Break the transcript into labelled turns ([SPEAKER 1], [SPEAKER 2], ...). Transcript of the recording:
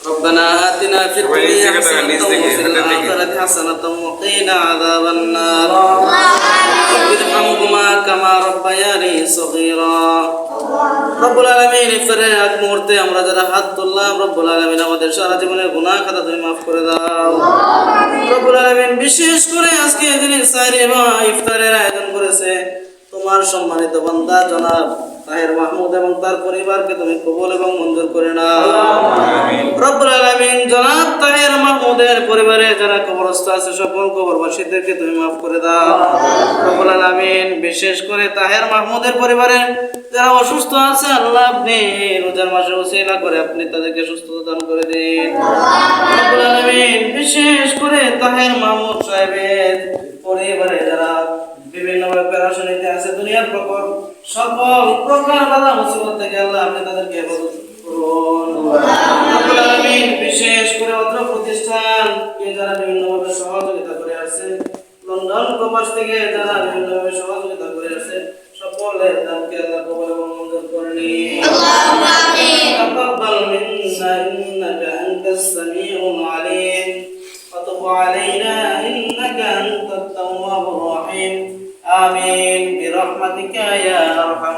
[SPEAKER 1] ربنا آتنا في الدنيا حسنة وفي الآخرة حسنة وقنا عذاب النار رب ارحمهما كما ربياني صغيرا রব্বুল আলামিন ইফতারের আগ মুহূর্তে আমরা যারা হাত তুললাম রব্বুল আলামিন আমাদের সারা জীবনের গুনাহ খাতা তুমি মাফ করে দাও রব্বুল আলামিন বিশেষ করে আজকে যিনি সাইরে বা ইফতারের আয়োজন করেছে তোমার সম্মানিত বান্দা জনাব তাহের মাহমুদ এবং তার পরিবারকে তুমি কবুল এবং মঞ্জুর করে নাও আমিন রব্বুল আলামিন জনাব তাহের মাহমুদের পরিবারে যারা কবরস্থ আছে সকল কবরবাসীদেরকে তুমি মাফ করে দাও রব্বুল আলামিন বিশেষ করে তাহের মাহমুদের পরিবারে যারা অসুস্থ আছে আল্লাহ আপনি রোজার মাসে ওসিলা করে আপনি তাদেরকে সুস্থতা দান করে দিন রব্বুল আলামিন বিশেষ করে তাহের মাহমুদ সাহেবের পরিবারে যারা বিভিন্ন অপারেশনেতে আছে দুনিয়ার সকল প্রকার বাধা মুসিবত থেকে আল্লাহ আপনি তাদেরকে হেফাজত করুন রব্বুল আলামিন বিশেষ করে অত্র প্রতিষ্ঠানকে যারা বিভিন্নভাবে সহযোগিতা করে আসছে লন্ডন প্রবাস থেকে যারা বিভিন্নভাবে সহযোগিতা করে আসছে সকলের দানকে আল্লাহ কবুল এবং মঞ্জুর করে নিন আল্লাহুম্মা আমিন তাকাব্বাল মিন্না ইন্নাকা আনতাস সামিউল আলিম ওয়া তুব আলাইনা ইন্নাকা আনতাত তাওয়াবুর রহিম آمين برحمتك يا أرحم